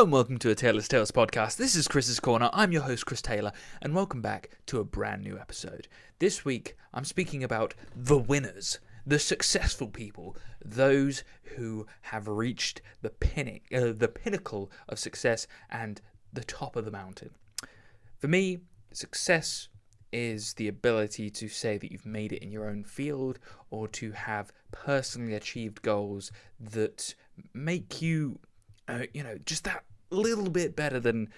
Hello and welcome to a Taylor's Tales podcast. This is Chris's Corner. I'm your host, Chris Taylor, and welcome back to a brand new episode. This week, I'm speaking about the winners, the successful people, those who have reached the pinnacle of success and the top of the mountain. For me, success is the ability to say that you've made it in your own field or to have personally achieved goals that make you just that little bit better than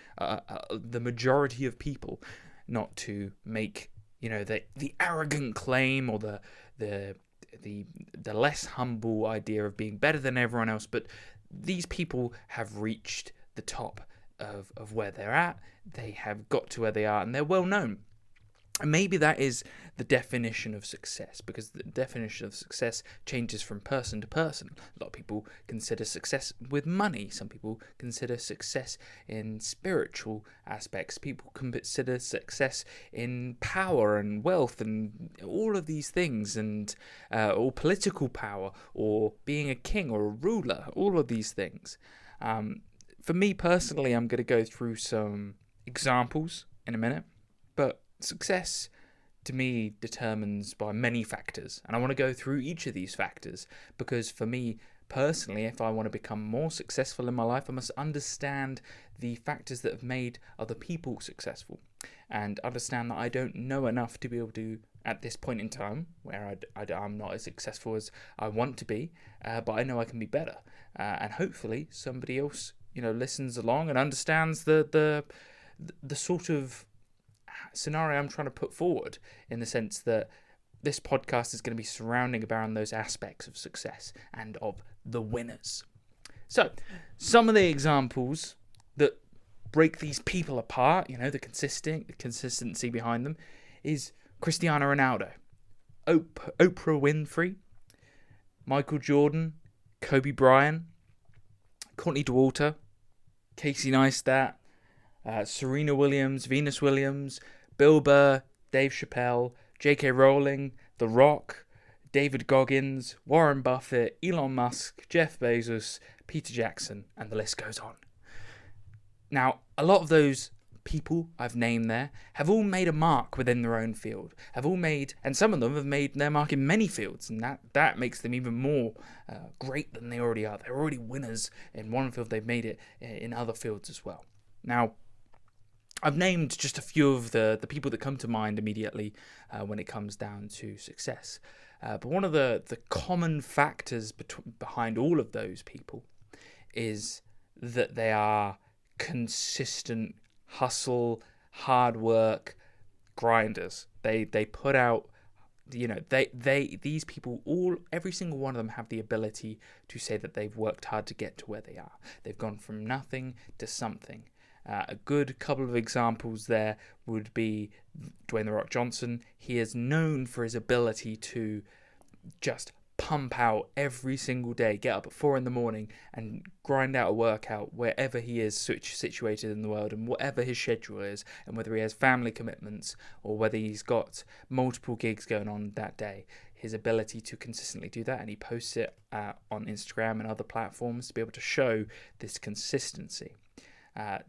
the majority of people. Not to make the arrogant claim or the less humble idea of being better than everyone else, but these people have reached the top of where they're at. They have got to where they are, and they're well known. And maybe that is the definition of success, because the definition of success changes from person to person. A lot of people consider success with money. Some people consider success in spiritual aspects. People consider success in power and wealth and all of these things, and or political power, or being a king or a ruler, all of these things. For me personally, I'm going to go through some examples in a minute, but success, to me, determines by many factors, and I want to go through each of these factors because for me personally, if I want to become more successful in my life, I must understand the factors that have made other people successful and understand that I don't know enough to be able to, at this point in time, where I'm not as successful as I want to be, but I know I can be better, and hopefully somebody else listens along and understands the sort of scenario I'm trying to put forward, in the sense that this podcast is going to be surrounding around those aspects of success and of the winners. So, some of the examples that break these people apart, the consistency behind them, is Cristiano Ronaldo, Oprah Winfrey, Michael Jordan, Kobe Bryant, Courtney Dauwalter, Casey Neistat, Serena Williams, Venus Williams, Bill Burr, Dave Chappelle, J.K. Rowling, The Rock, David Goggins, Warren Buffett, Elon Musk, Jeff Bezos, Peter Jackson, and the list goes on. Now, a lot of those people I've named there have all made a mark within their own field, and some of them have made their mark in many fields, and that makes them even more great than they already are. They're already winners in one field, they've made it in other fields as well. Now, I've named just a few of the people that come to mind immediately when it comes down to success. But one of the common factors behind all of those people is that they are consistent, hustle, hard work, grinders. They put out, these people, every single one of them have the ability to say that they've worked hard to get to where they are. They've gone from nothing to something. A good couple of examples there would be Dwayne "The Rock" Johnson. He is known for his ability to just pump out every single day, get up at 4 a.m. and grind out a workout wherever he is situated in the world and whatever his schedule is, and whether he has family commitments or whether he's got multiple gigs going on that day. His ability to consistently do that, and he posts it on Instagram and other platforms to be able to show this consistency.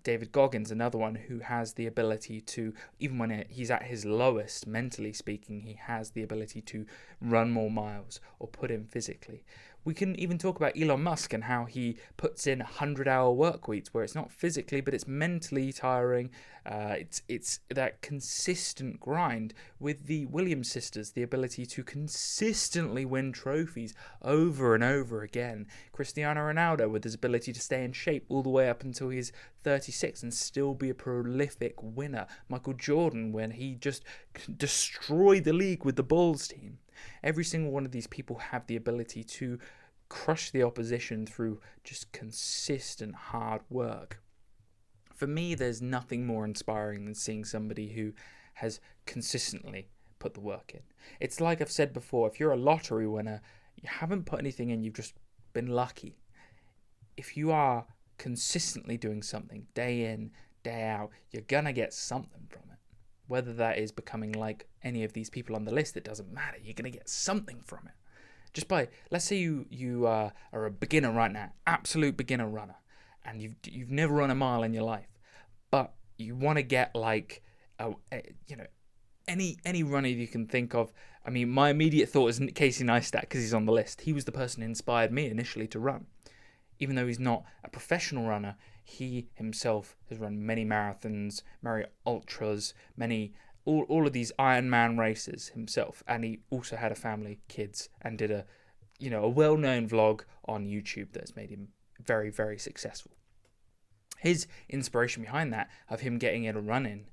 David Goggins, another one who has the ability to, even when he's at his lowest, mentally speaking, he has the ability to run more miles or put in physically. We can even talk about Elon Musk and how he puts in 100-hour work weeks where it's not physically, but it's mentally tiring. It's that consistent grind. With the Williams sisters, the ability to consistently win trophies over and over again. Cristiano Ronaldo, with his ability to stay in shape all the way up until he's 36 and still be a prolific winner. Michael Jordan, when he just destroyed the league with the Bulls team. Every single one of these people have the ability to crush the opposition through just consistent hard work. For me, there's nothing more inspiring than seeing somebody who has consistently put the work in. It's like I've said before, if you're a lottery winner, you haven't put anything in, you've just been lucky. If you are consistently doing something day in, day out, you're gonna get something from it. Whether that is becoming like any of these people on the list, it doesn't matter. You're going to get something from it. Just by, let's say you are a beginner right now, absolute beginner runner, and you've never run a mile in your life, but you want to get like any runner you can think of. I mean, my immediate thought is Casey Neistat, because he's on the list. He was the person who inspired me initially to run. Even though he's not a professional runner, he himself has run many marathons, many ultras, all of these Ironman races himself, and he also had a family, kids, and did a well-known vlog on YouTube that's made him very, very successful. His inspiration behind that, of him getting in a run in,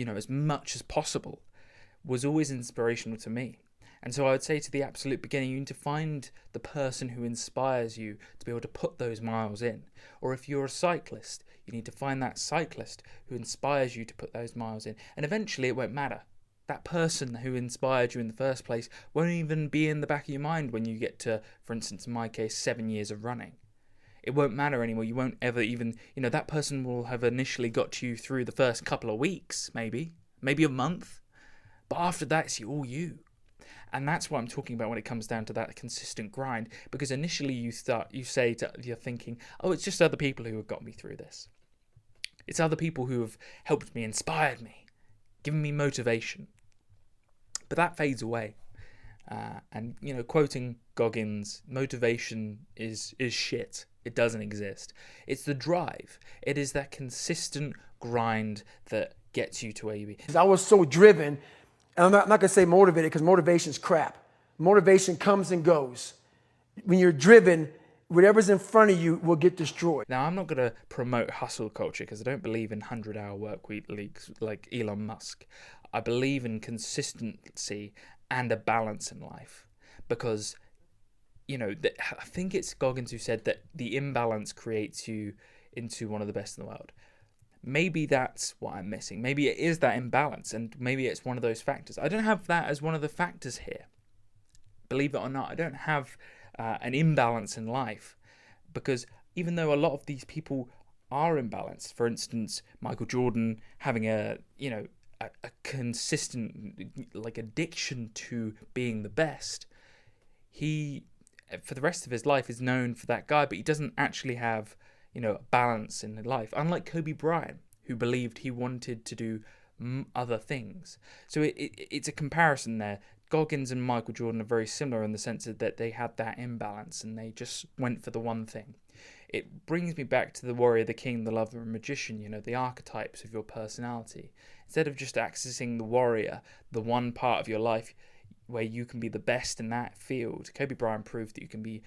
as much as possible, was always inspirational to me. And so I would say to the absolute beginning, you need to find the person who inspires you to be able to put those miles in. Or if you're a cyclist, you need to find that cyclist who inspires you to put those miles in. And eventually it won't matter. That person who inspired you in the first place won't even be in the back of your mind when you get to, for instance, in my case, 7 years of running. It won't matter anymore. You won't ever even, that person will have initially got you through the first couple of weeks, maybe a month. But after that, it's all you. And that's what I'm talking about when it comes down to that consistent grind. Because initially you're thinking, oh, it's just other people who have got me through this. It's other people who have helped me, inspired me, given me motivation. But that fades away. And quoting Goggins, motivation is shit. It doesn't exist. It's the drive. It is that consistent grind that gets you to where you be. I was so driven. And I'm not going to say motivated, because motivation's crap. Motivation comes and goes. When you're driven, whatever's in front of you will get destroyed. Now, I'm not going to promote hustle culture, because I don't believe in 100-hour work week leagues like Elon Musk. I believe in consistency and a balance in life, because, I think it's Goggins who said that the imbalance creates you into one of the best in the world. Maybe that's what I'm missing. Maybe it is that imbalance, and maybe it's one of those factors. I don't have that as one of the factors here. Believe it or not, I don't have an imbalance in life, because even though a lot of these people are imbalanced, for instance, Michael Jordan having a consistent addiction to being the best, he, for the rest of his life, is known for that guy, but he doesn't actually have balance in life. Unlike Kobe Bryant, who believed he wanted to do other things. So it's a comparison there. Goggins and Michael Jordan are very similar in the sense that they had that imbalance and they just went for the one thing. It brings me back to the warrior, the king, the lover, and magician, the archetypes of your personality. Instead of just accessing the warrior, the one part of your life where you can be the best in that field, Kobe Bryant proved that you can be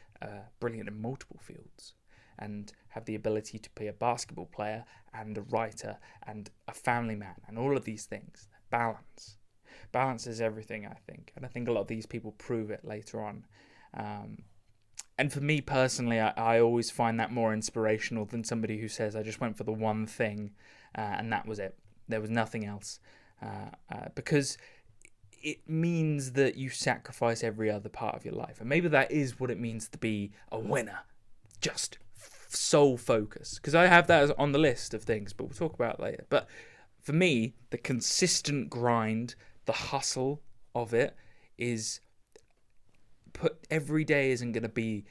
brilliant in multiple fields and have the ability to be a basketball player and a writer and a family man and all of these things. Balance. Balance is everything, I think. And I think a lot of these people prove it later on. And for me personally, I always find that more inspirational than somebody who says, I just went for the one thing and that was it. There was nothing else. Because it means that you sacrifice every other part of your life. And maybe that is what it means to be a winner. Just sole focus, because I have that on the list of things, but we'll talk about it later. But for me, the consistent grind, the hustle of it is every day isn't going to be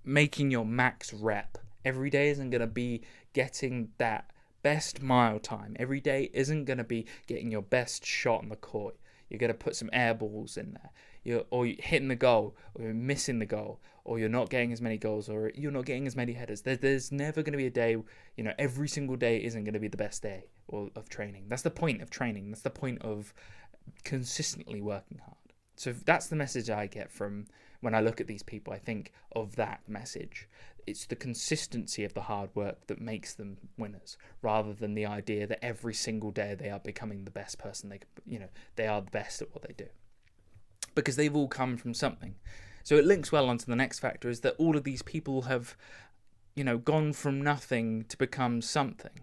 making your max rep. Every day isn't going to be getting that best mile time. Every day isn't going to be getting your best shot on the court. You're going to put some air balls in there. You're hitting the goal, or you're missing the goal, or you're not getting as many goals, or you're not getting as many headers. There's never going to be a day, every single day isn't going to be the best day of training. That's the point of training. That's the point of consistently working hard. So that's the message I get from when I look at these people. I think of that message. It's the consistency of the hard work that makes them winners, rather than the idea that every single day they are becoming the best person they are the best at what they do. Because they've all come from something. So it links well onto the next factor, is that all of these people have, gone from nothing to become something.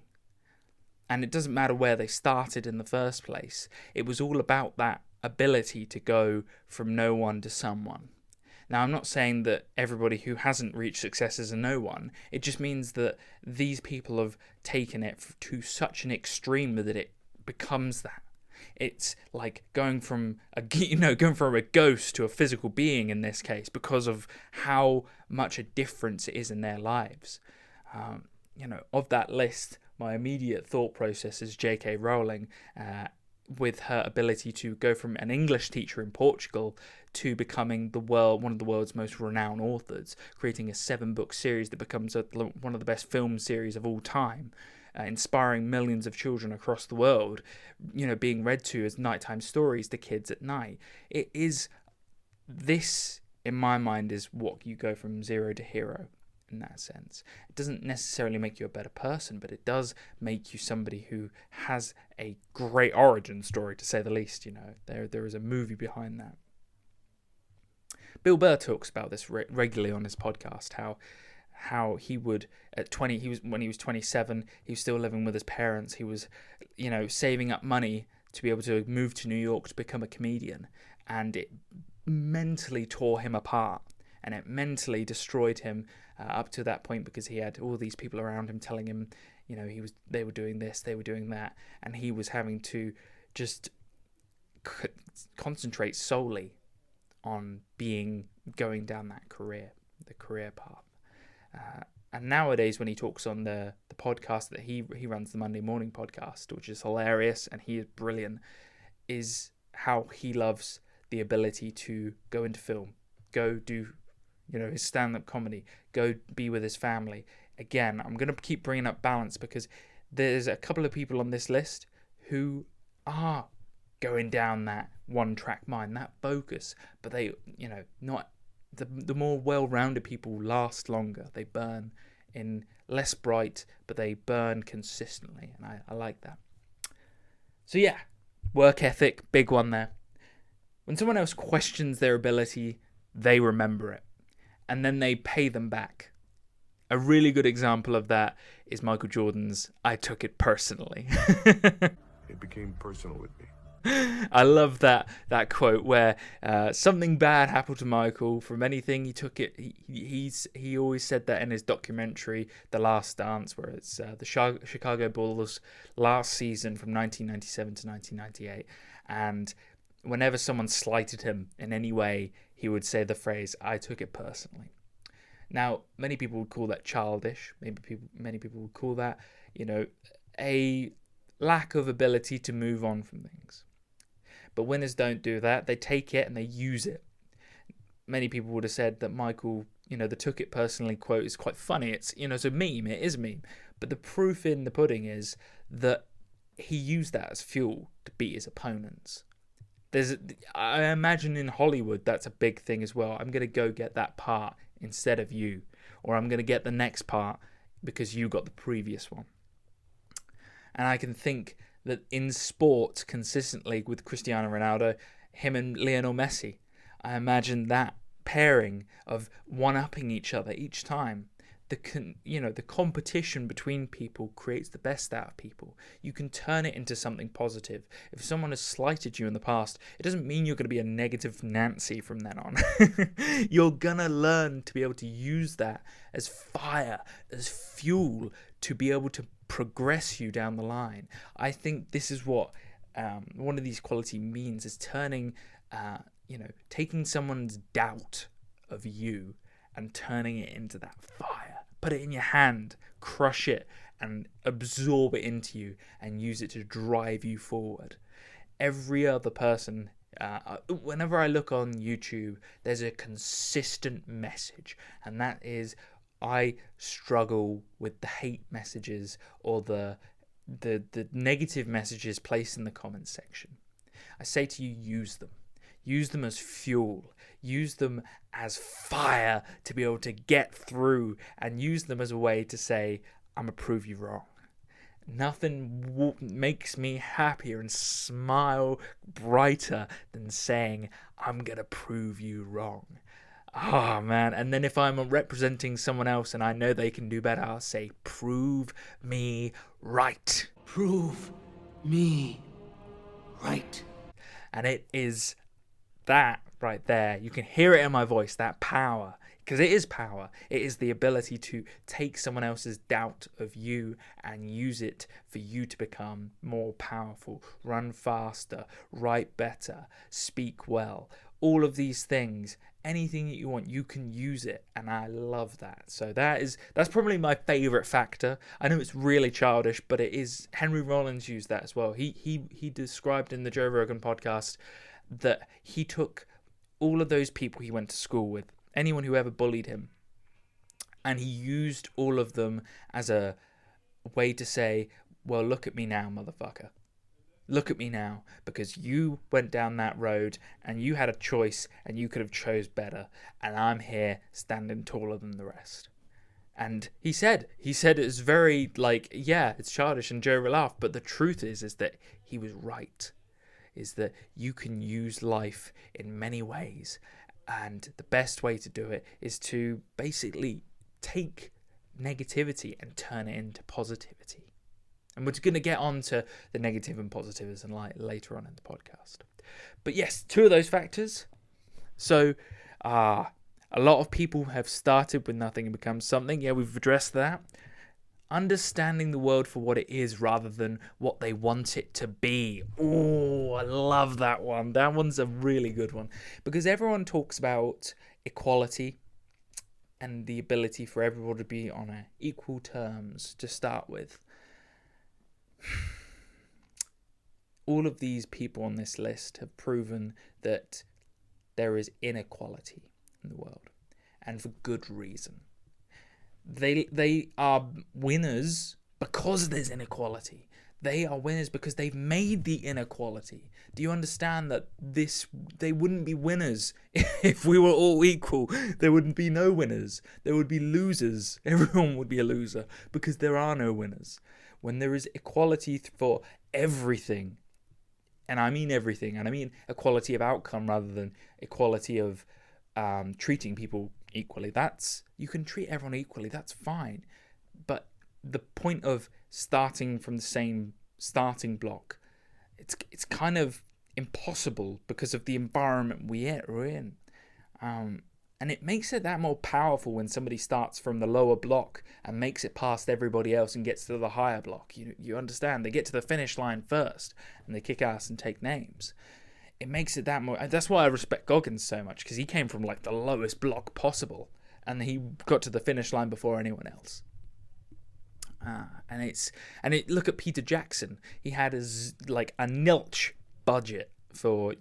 And it doesn't matter where they started in the first place. It was all about that ability to go from no one to someone. Now, I'm not saying that everybody who hasn't reached success is a no one. It just means that these people have taken it to such an extreme that it becomes that. It's like going from a ghost to a physical being in this case, because of how much a difference it is in their lives. Of that list, my immediate thought process is J.K. Rowling, with her ability to go from an English teacher in Portugal to becoming one of the world's most renowned authors, creating a 7-book series that becomes one of the best film series of all time, inspiring millions of children across the world, being read to as nighttime stories to kids at night. This, in my mind, is what you go from zero to hero. In that sense, it doesn't necessarily make you a better person, but it does make you somebody who has a great origin story, to say the least. There is a movie behind that. Bill Burr talks about this regularly on his podcast. How he would when he was 27, he was still living with his parents. He was, saving up money to be able to move to New York to become a comedian, and it mentally tore him apart. And it mentally destroyed him up to that point, because he had all these people around him telling him, they were doing this, they were doing that, and he was having to just concentrate solely on going down the career path. And nowadays, when he talks on the podcast that he runs, the Monday Morning Podcast, which is hilarious and he is brilliant, is how he loves the ability to go into film, go do his stand-up comedy, go be with his family. Again, I'm going to keep bringing up balance, because there's a couple of people on this list who are going down that one-track mind, that focus, but they, not the more well-rounded people last longer. They burn in less bright, but they burn consistently, and I like that. So yeah, work ethic, big one there. When someone else questions their ability, they remember it, and then they pay them back. A really good example of that is Michael Jordan's "I took it personally." It became personal with me. I love that quote where something bad happened to Michael. From anything he took it. He always said that in his documentary, The Last Dance, where it's the Chicago Bulls last season from 1997 to 1998, and whenever someone slighted him in any way, he would say the phrase, "I took it personally." Now, many people would call that childish. Many people would call that, a lack of ability to move on from things. But winners don't do that. They take it and they use it. Many people would have said that Michael, the "took it personally" quote is quite funny. It's, it's a meme. It is a meme. But the proof in the pudding is that he used that as fuel to beat his opponents. I imagine in Hollywood that's a big thing as well. I'm going to go get that part instead of you, or I'm going to get the next part because you got the previous one. And I can think that in sport, consistently with Cristiano Ronaldo, him and Lionel Messi, I imagine that pairing of one-upping each other each time. The competition between people creates the best out of people. You can turn it into something positive. If someone has slighted you in the past, it doesn't mean you're going to be a negative Nancy from then on. You're going to learn to be able to use that as fire, as fuel, to be able to progress you down the line. I think this is what one of these qualities means, is turning, taking someone's doubt of you and turning it into that fire. Put it in your hand, crush it, and absorb it into you, and use it to drive you forward. Every other person, whenever I look on YouTube, there's a consistent message, and that is, I struggle with the hate messages or the negative messages placed in the comments section. I say to you, use them. Use them as fuel. Use them as fire to be able to get through, and use them as a way to say, I'm going to prove you wrong. Nothing makes me happier and smile brighter than saying, I'm going to prove you wrong. Oh, man. And then if I'm representing someone else and I know they can do better, I'll say, prove me right. Prove me right. And it is that right there. You can hear it in my voice, that power. Because it is power. It is the ability to take someone else's doubt of you and use it for you to become more powerful, run faster, write better, speak well. all of these things, anything that you want, you can use it, and I love that. So that's probably my favorite factor. I know it's really childish, but it is. Henry Rollins used that as well. He described in the Joe Rogan podcast that he took all of those people he went to school with, anyone who ever bullied him, and he used all of them as a way to say, well, look at me now, motherfucker. Look at me now, because you went down that road and you had a choice and you could have chose better, and I'm here standing taller than the rest. And he said it's very like, yeah, it's childish, and Joe laughed, but the truth is that he was right, is that you can use life in many ways, and the best way to do it is to basically take negativity and turn it into positivity. And we're going to get on to the negative and positives and later on in the podcast. But yes, 2 of those factors. So, a lot of people have started with nothing and become something. Yeah, we've addressed that. Understanding the world for what it is rather than what they want it to be. Oh, I love that one. That one's a really good one. Because everyone talks about equality and the ability for everyone to be on equal terms to start with. All of these people on this list have proven that there is inequality in the world, and for good reason. They are winners because there's inequality. They are winners because they've made the inequality. Do you understand that they wouldn't be winners if we were all equal? There wouldn't be no winners. There would be losers. Everyone would be a loser because there are no winners. When there is equality for everything, and I mean everything, and I mean equality of outcome rather than equality of treating people equally. You can treat everyone equally, that's fine. But the point of starting from the same starting block, it's kind of impossible because of the environment we're in. And it makes it that more powerful when somebody starts from the lower block and makes it past everybody else and gets to the higher block. You understand? They get to the finish line first and they kick ass and take names. It makes it that more. That's why I respect Goggins so much, because he came from like the lowest block possible and he got to the finish line before anyone else. Look at Peter Jackson. He had a nilch budget for,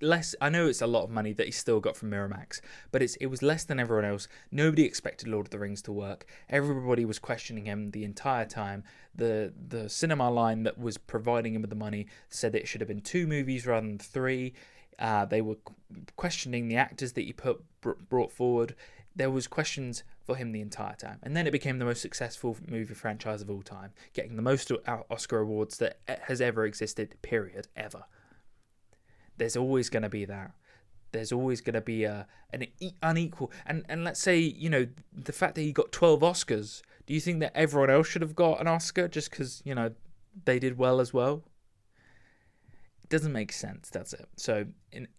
less. I know it's a lot of money that he still got from Miramax, but it was less than everyone else. Nobody expected Lord of the Rings to work. Everybody was questioning him the entire time. The cinema line that was providing him with the money said that it should have been 2 movies rather than 3. They were questioning the actors that he brought forward. There was questions for him the entire time. And then it became the most successful movie franchise of all time, getting the most Oscar awards that has ever existed, period, ever. There's always going to be that. There's always going to be an unequal. And let's say, the fact that he got 12 Oscars, do you think that everyone else should have got an Oscar just because, they did well as well? It doesn't make sense, does it? So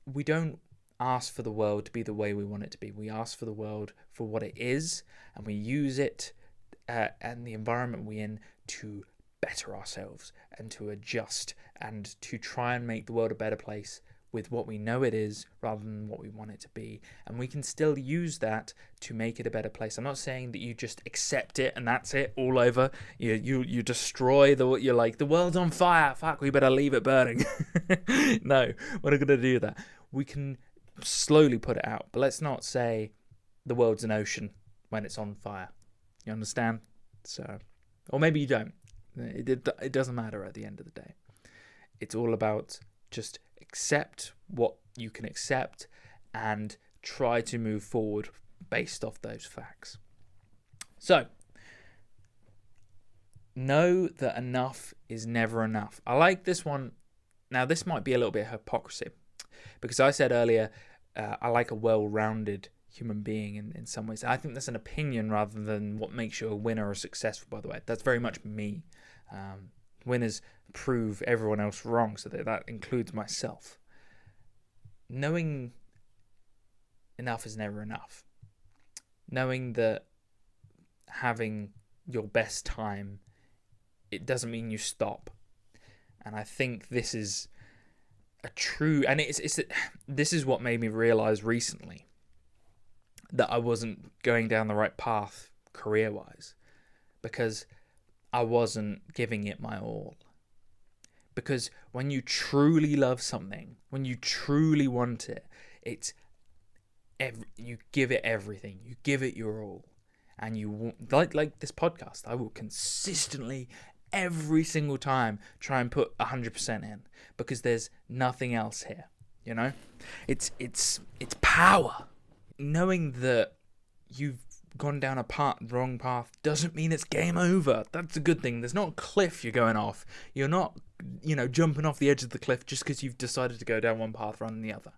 we don't ask for the world to be the way we want it to be. We ask for the world for what it is, and we use it and the environment we're in to better ourselves and to adjust and to try and make the world a better place with what we know it is rather than what we want it to be. And we can still use that to make it a better place. I'm not saying that you just accept it and that's it, all over. You destroy you're like, the world's on fire, fuck, we better leave it burning. No, we're not going to do that. We can slowly put it out, but let's not say the world's an ocean when it's on fire. You understand? So, or maybe you don't. It doesn't matter at the end of the day. It's all about just accept what you can accept and try to move forward based off those facts. So, know that enough is never enough. I like this one. Now, this might be a little bit of hypocrisy, because I said earlier, I like a well-rounded human being in some ways. I think that's an opinion rather than what makes you a winner or successful, by the way. That's very much me. Winners prove everyone else wrong, so that includes myself. Knowing enough is never enough. Knowing that having your best time, it doesn't mean you stop. And I think this is a true, and this is what made me realize recently that I wasn't going down the right path career-wise, because I wasn't giving it my all. Because when you truly love something, when you truly want it, you give it everything, you give it your all, and you like this podcast. I will consistently, every single time, try and put 100% in, because there's nothing else here. You know, it's power. Knowing that you've gone down a wrong path doesn't mean it's game over. That's a good thing. There's not a cliff you're going off. You're not, jumping off the edge of the cliff just because you've decided to go down one path rather than the other.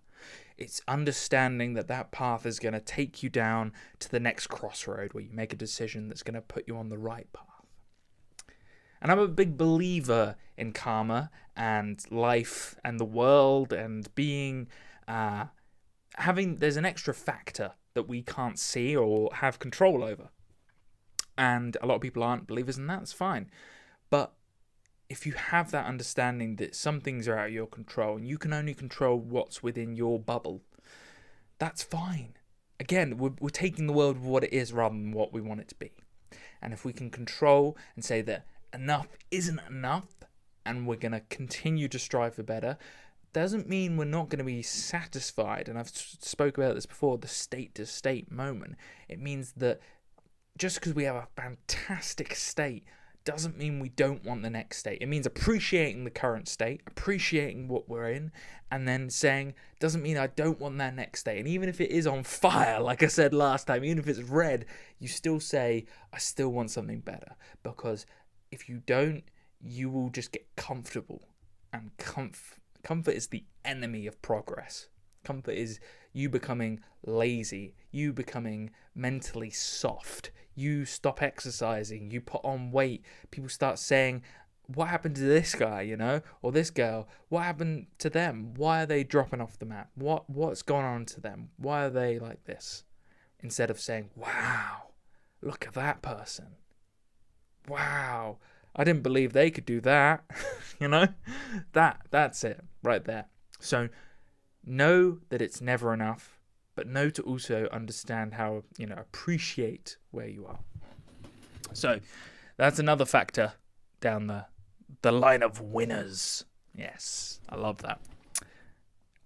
It's understanding that path is going to take you down to the next crossroad where you make a decision that's going to put you on the right path. And I'm a big believer in karma and life and the world and being, there's an extra factor that we can't see or have control over. And a lot of people aren't believers in that, that's fine. But if you have that understanding that some things are out of your control and you can only control what's within your bubble, that's fine. Again, we're taking the world for what it is rather than what we want it to be. And if we can control and say that enough isn't enough and we're going to continue to strive for better, doesn't mean we're not going to be satisfied. And I've spoke about this before, the state-to-state moment. It means that just because we have a fantastic state doesn't mean we don't want the next state. It means appreciating the current state, appreciating what we're in, and then saying, doesn't mean I don't want that next state. And even if it is on fire, like I said last time, even if it's red, you still say, I still want something better. Because if you don't, you will just get comfortable. And comfort is the enemy of progress. Comfort is you becoming lazy, you becoming mentally soft. You stop exercising, you put on weight, people start saying, what happened to this guy, or this girl? What happened to them? Why are they dropping off the map? What's gone on to them? Why are they like this? Instead of saying, wow, look at that person. Wow, I didn't believe they could do that. That's it right there. So know that it's never enough, but know to also understand how, appreciate where you are. So that's another factor down the line of winners. Yes, I love that.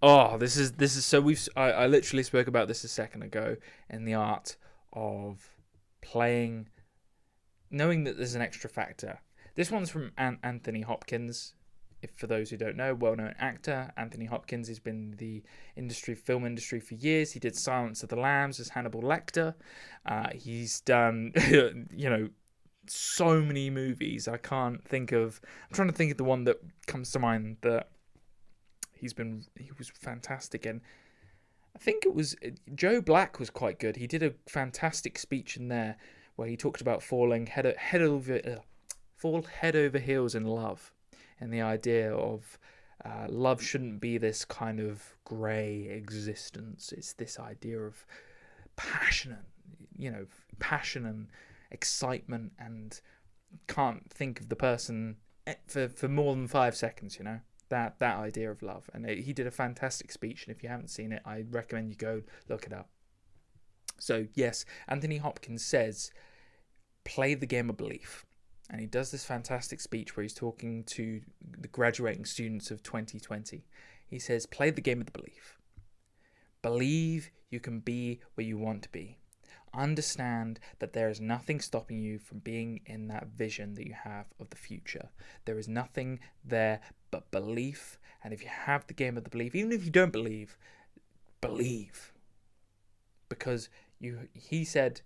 Oh, this is so I literally spoke about this a second ago in the art of playing, knowing that there's an extra factor. This one's from Anthony Hopkins. If for those who don't know, well-known actor Anthony Hopkins has been in the film industry for years. He did Silence of the Lambs as Hannibal Lecter. He's done, so many movies. I'm trying to think of the one that comes to mind that he was fantastic in. I think it was Joe Black was quite good. He did a fantastic speech in there where he talked about falling head over heels in love. And the idea of love shouldn't be this kind of grey existence. It's this idea of passion and excitement, and can't think of the person for more than 5 seconds, that idea of love. And he did a fantastic speech, and if you haven't seen it, I recommend you go look it up. So yes, Anthony Hopkins says, play the game of belief. And he does this fantastic speech where he's talking to the graduating students of 2020. He says, play the game of the belief. Believe you can be where you want to be. Understand that there is nothing stopping you from being in that vision that you have of the future. There is nothing there but belief. And if you have the game of the belief, even if you don't believe, believe. Because he said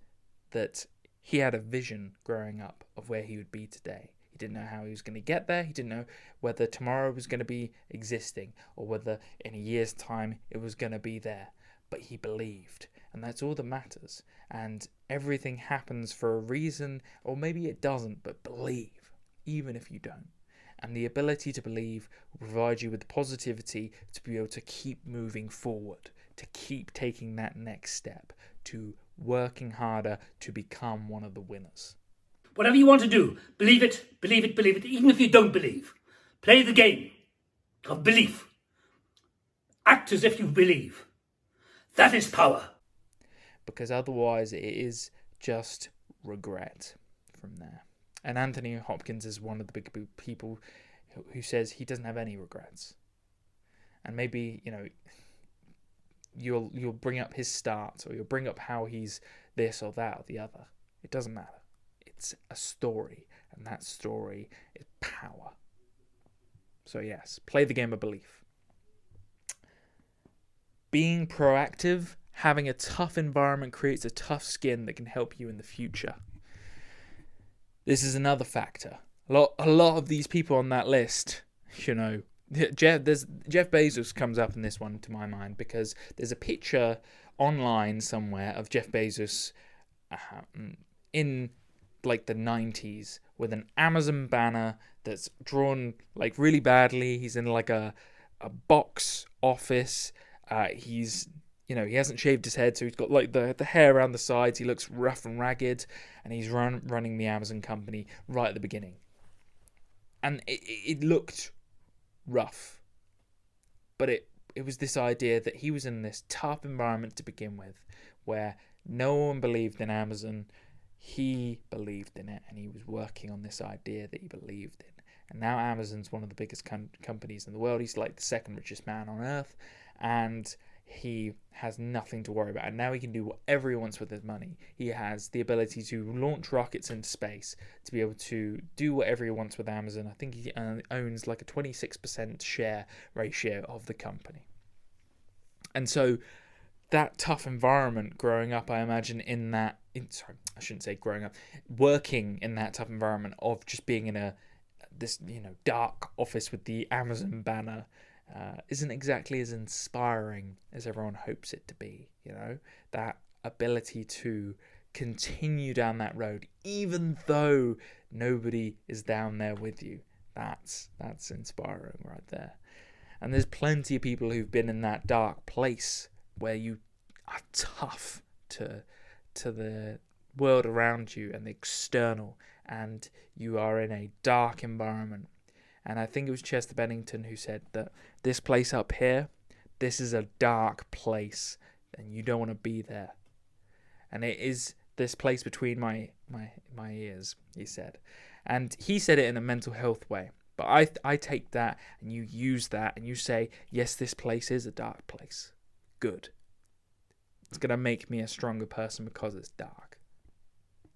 that he had a vision growing up of where he would be today. He didn't know how he was going to get there. He didn't know whether tomorrow was going to be existing or whether in a year's time it was going to be there. But he believed, and that's all that matters. And everything happens for a reason, or maybe it doesn't, but believe, even if you don't. And the ability to believe will provide you with the positivity to be able to keep moving forward, to keep taking that next step, to working harder to become one of the winners. Whatever you want to do, believe it, even if you don't believe. Play the game of belief. Act as if you believe. That is power. Because otherwise it is just regret from there. And Anthony Hopkins is one of the big people who says he doesn't have any regrets. And maybe, you'll bring up his start, or you'll bring up how he's this or that or the other. It doesn't matter. It's a story, and that story is power. So yes, play the game of belief. Being proactive, having a tough environment creates a tough skin that can help you in the future. This is another factor. A lot of these people on that list, Jeff Bezos comes up in this one to my mind, because there's a picture online somewhere of Jeff Bezos in like the 90s with an Amazon banner that's drawn like really badly. He's in like a box office. He's he hasn't shaved his head, so he's got like the hair around the sides. He looks rough and ragged, and he's running the Amazon company right at the beginning. And it looked rough, but it was this idea that he was in this tough environment to begin with, where no one believed in Amazon. He believed in it, and he was working on this idea that he believed in. And now Amazon's one of the biggest companies in the world. He's like the second richest man on earth, and he has nothing to worry about. And now he can do whatever he wants with his money. He has the ability to launch rockets into space, to be able to do whatever he wants with Amazon. I think he owns like a 26% share ratio of the company. And so that tough environment growing up, I imagine working in that tough environment of just being in this dark office with the Amazon banner, isn't exactly as inspiring as everyone hopes it to be. That ability to continue down that road, even though nobody is down there with you. That's inspiring right there. And there's plenty of people who've been in that dark place where you are tough to the world around you and the external, and you are in a dark environment. And I think it was Chester Bennington who said that this place up here, this is a dark place, and you don't want to be there. And it is this place between my ears, he said. And he said it in a mental health way. But I take that, and you use that, and you say, yes, this place is a dark place. Good. It's going to make me a stronger person because it's dark.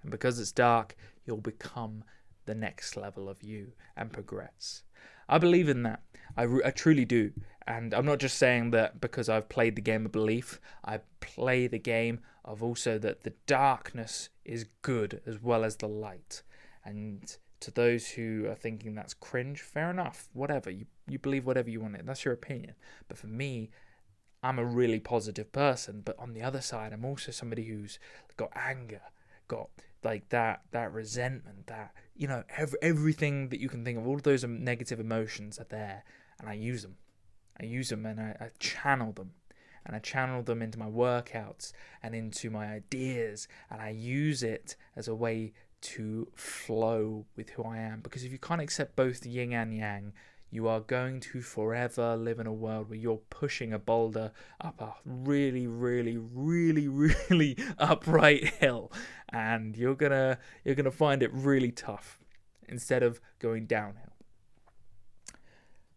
And because it's dark, you'll become the next level of you and progress. I believe in that. I truly do. And I'm not just saying that because I've played the game of belief. I play the game of also that the darkness is good as well as the light. And to those who are thinking that's cringe, fair enough. Whatever. You believe whatever you want. That's your opinion. But for me, I'm a really positive person. But on the other side, I'm also somebody who's got anger, got like that resentment, that everything that you can think of, all of those negative emotions are there, and I use them and I channel them, and I channel them into my workouts and into my ideas, and I use it as a way to flow with who I am. Because if you can't accept both the yin and yang, you are going to forever live in a world where you're pushing a boulder up a really, really, really, really upright hill, and you're gonna find it really tough instead of going downhill.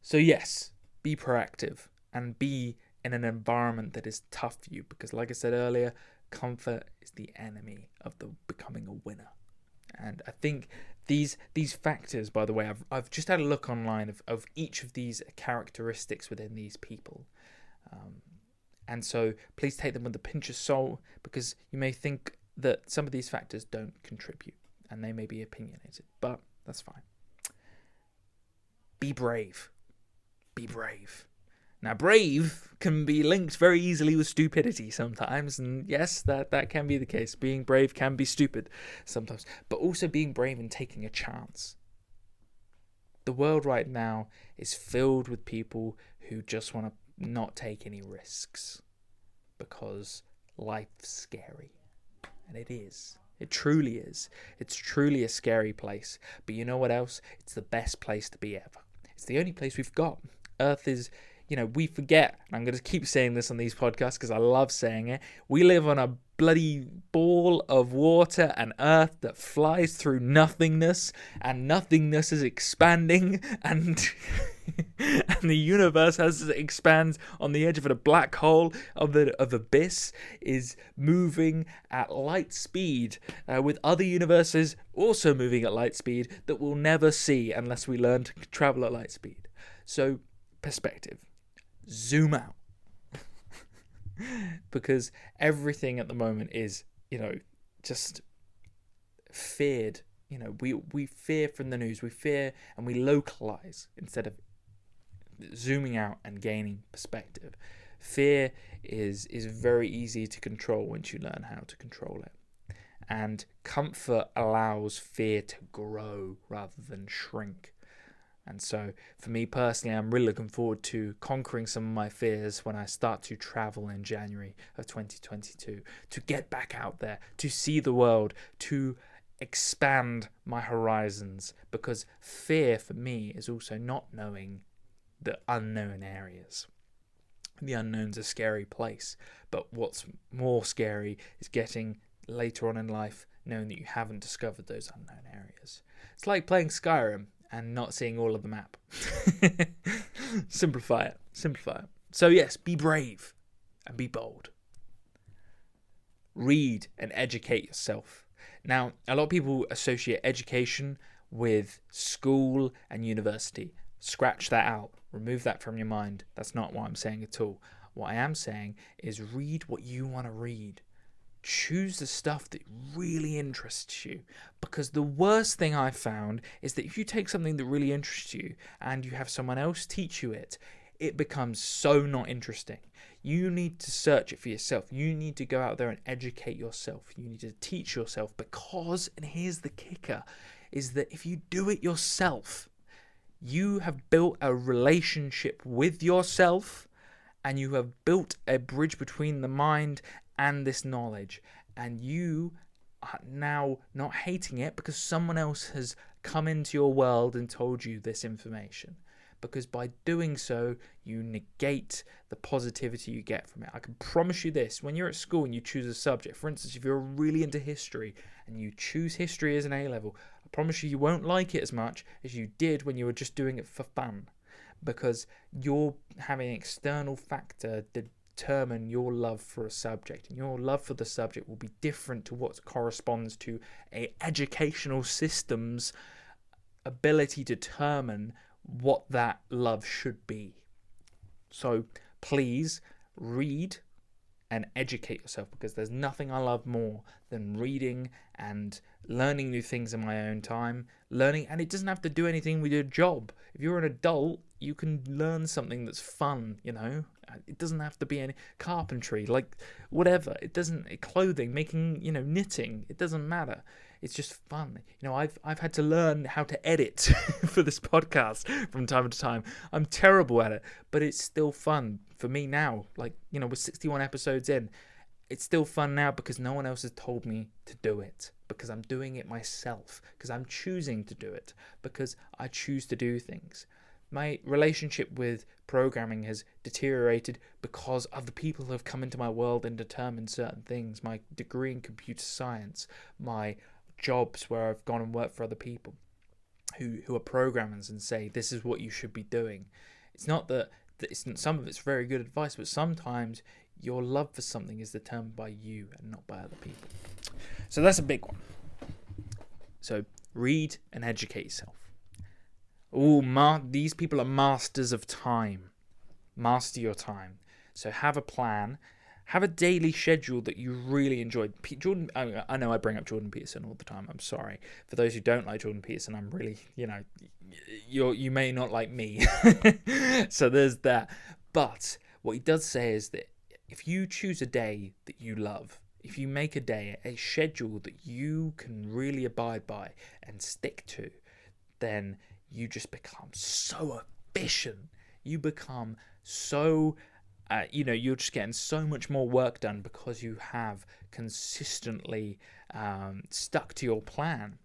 So yes, be proactive and be in an environment that is tough for you, because like I said earlier, comfort is the enemy of becoming a winner. And I think these factors, by the way, I've just had a look online of each of these characteristics within these people. And so please take them with a pinch of salt, because you may think that some of these factors don't contribute and they may be opinionated, but that's fine. Be brave. Be brave. Now, brave can be linked very easily with stupidity sometimes, and yes, that can be the case. Being brave can be stupid sometimes, but also being brave and taking a chance. The world right now is filled with people who just want to not take any risks because life's scary, and it is. It truly is. It's truly a scary place, but you know what else? It's the best place to be ever. It's the only place we've got. Earth is, we forget, and I'm going to keep saying this on these podcasts because I love saying it, we live on a bloody ball of water and earth that flies through nothingness, and nothingness is expanding, and and the universe as it expands on the edge of a black hole of abyss is moving at light speed, with other universes also moving at light speed that we'll never see unless we learn to travel at light speed. So, perspective. Zoom out. Because everything at the moment is, just feared. We fear from the news. We fear and we localize instead of zooming out and gaining perspective. Fear is very easy to control once you learn how to control it. And comfort allows fear to grow rather than shrink. And so, for me personally, I'm really looking forward to conquering some of my fears when I start to travel in January of 2022, to get back out there, to see the world, to expand my horizons, because fear for me is also not knowing the unknown areas. The unknown's a scary place, but what's more scary is getting later on in life knowing that you haven't discovered those unknown areas. It's like playing Skyrim and not seeing all of the map. Simplify it. So yes, be brave and be bold. Read and educate yourself. Now, a lot of people associate education with school and university. Scratch that out. Remove that from your mind. That's not what I'm saying at all. What I am saying is read what you want to read. Choose the stuff that really interests you, because the worst thing I've found is that if you take something that really interests you and you have someone else teach you it, it becomes so not interesting. You need to search it for yourself. You need to go out there and educate yourself. You need to teach yourself, because, and here's the kicker, is that if you do it yourself, you have built a relationship with yourself, and you have built a bridge between the mind and this knowledge, and you are now not hating it because someone else has come into your world and told you this information. Because by doing so, you negate the positivity you get from it. I can promise you this, when you're at school and you choose a subject, for instance, if you're really into history and you choose history as an A-level, I promise you won't like it as much as you did when you were just doing it for fun, because you're having an external factor determine your love for a subject, and your love for the subject will be different to what corresponds to a educational system's ability to determine what that love should be. So please read and educate yourself, because there's nothing I love more than reading and learning new things in my own time. And it doesn't have to do anything with your job. If you're an adult, you can learn something that's fun, It doesn't have to be any carpentry, like whatever. It doesn't, clothing, making, knitting. It doesn't matter. It's just fun. I've had to learn how to edit for this podcast from time to time. I'm terrible at it, but it's still fun for me now. Like, we're 61 episodes in. It's still fun now because no one else has told me to do it. Because I'm doing it myself. Because I'm choosing to do it. Because I choose to do things. My relationship with programming has deteriorated because other people have come into my world and determined certain things. My degree in computer science, my jobs where I've gone and worked for other people who are programmers and say, this is what you should be doing. It's not that some of it's very good advice, but sometimes your love for something is determined by you and not by other people. So that's a big one. So read and educate yourself. These people are masters of time. Master your time. So have a plan. Have a daily schedule that you really enjoy. I know I bring up Jordan Peterson all the time. I'm sorry. For those who don't like Jordan Peterson, I'm really, you may not like me. So there's that. But what he does say is that if you choose a day that you love, if you make a day, a schedule that you can really abide by and stick to, then you just become so efficient. You become so, you're just getting so much more work done because you have consistently stuck to your plan.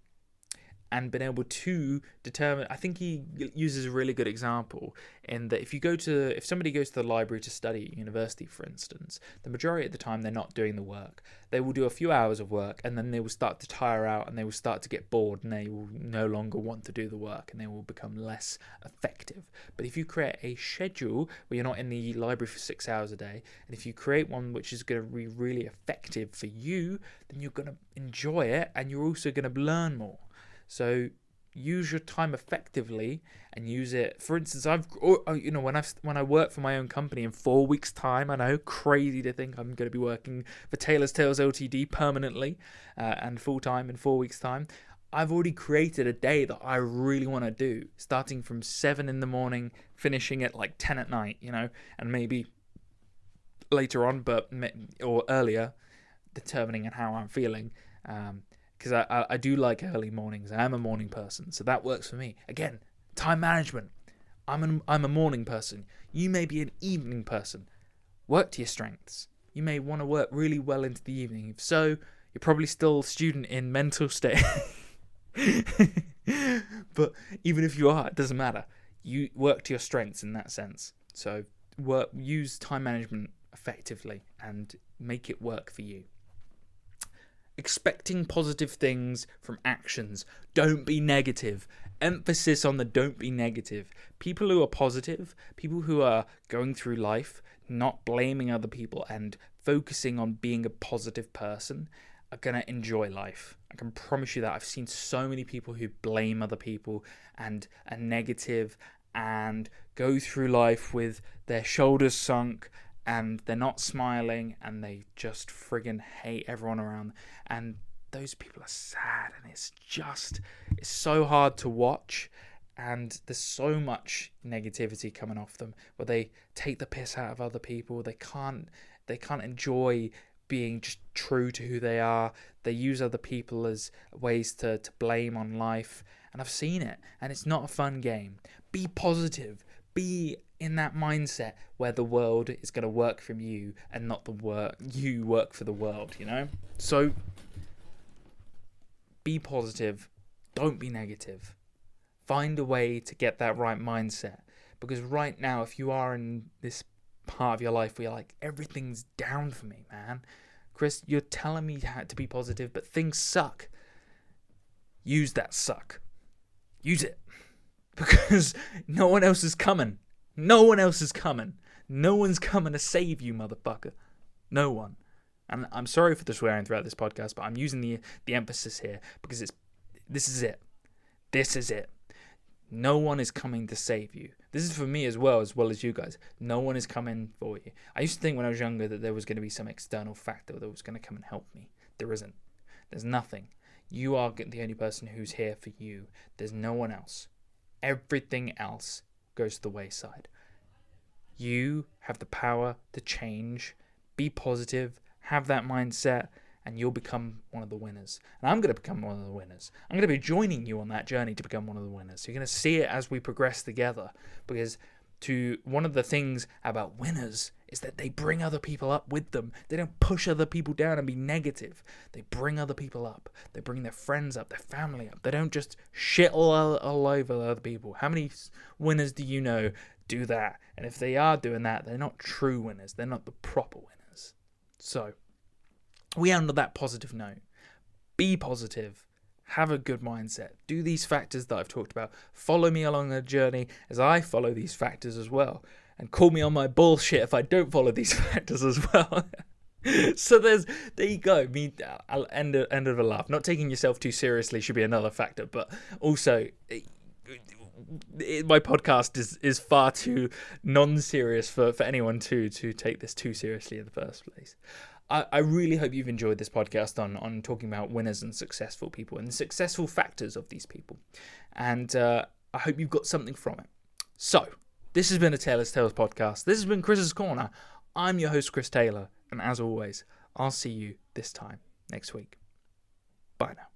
and been able to determine. I think he uses a really good example in that if somebody goes to the library to study at university, for instance, the majority of the time they're not doing the work. They will do a few hours of work, and then they will start to tire out, and they will start to get bored, and they will no longer want to do the work, and they will become less effective. But if you create a schedule where you're not in the library for 6 hours a day, and if you create one which is going to be really effective for you, then you're going to enjoy it, and you're also going to learn more. So use your time effectively and use it. For instance, when I work for my own company in 4 weeks' time, I know, crazy to think I'm going to be working for Taylor's Tales Ltd permanently and full time in 4 weeks' time. I've already created a day that I really want to do, starting from 7 in the morning, finishing at like 10 at night, and maybe later on, or earlier, determining on how I'm feeling. Because I do like early mornings. I am a morning person, so that works for me. Again, time management. I'm a morning person. You may be an evening person. Work to your strengths. You may want to work really well into the evening. If so, you're probably still a student in mental state. But even if you are, it doesn't matter. You work to your strengths in that sense. So use time management effectively and make it work for you. Expecting positive things from actions. Don't be negative. Emphasis on the don't be negative. People who are positive, people who are going through life, not blaming other people and focusing on being a positive person, are going to enjoy life. I can promise you that. I've seen so many people who blame other people and are negative and go through life with their shoulders sunk, and they're not smiling, and they just friggin' hate everyone around. And those people are sad, and it's so hard to watch, and there's so much negativity coming off them, where they take the piss out of other people. They can't enjoy being just true to who they are. They use other people as ways to blame on life, and I've seen it, and it's not a fun game. Be positive. Be in that mindset where the world is going to work from you and not you work for the world, So be positive. Don't be negative. Find a way to get that right mindset. Because right now, if you are in this part of your life where you're like, everything's down for me, man. Chris, you're telling me to be positive, but things suck. Use that suck. Use it. Because no one else is coming. No one else is coming. No one's coming to save you, motherfucker. No one. And I'm sorry for the swearing throughout this podcast, but I'm using the emphasis here because this is it. This is it. No one is coming to save you. This is for me as well as you guys. No one is coming for you. I used to think when I was younger that there was going to be some external factor that was going to come and help me. There isn't. There's nothing. You are the only person who's here for you. There's no one else. Everything else goes to the wayside. You have the power to change, be positive, have that mindset, and you'll become one of the winners. And I'm going to become one of the winners. I'm going to be joining you on that journey to become one of the winners. So you're going to see it as we progress together, because one of the things about winners is that they bring other people up with them. They don't push other people down and be negative. They bring other people up. They bring their friends up, their family up. They don't just shit all over other people. How many winners do you know do that? And if they are doing that, they're not true winners. They're not the proper winners. So we end on that positive note. Be positive. Have a good mindset. Do these factors that I've talked about. Follow me along the journey as I follow these factors as well. And call me on my bullshit if I don't follow these factors as well. So there you go. I'll end of a laugh. Not taking yourself too seriously should be another factor. But also, my podcast is far too non-serious for anyone to take this too seriously in the first place. I really hope you've enjoyed this podcast on talking about winners and successful people and the successful factors of these people. And I hope you've got something from it. So, this has been a Taylor's Tales podcast. This has been Chris's Corner. I'm your host, Chris Taylor. And as always, I'll see you this time next week. Bye now.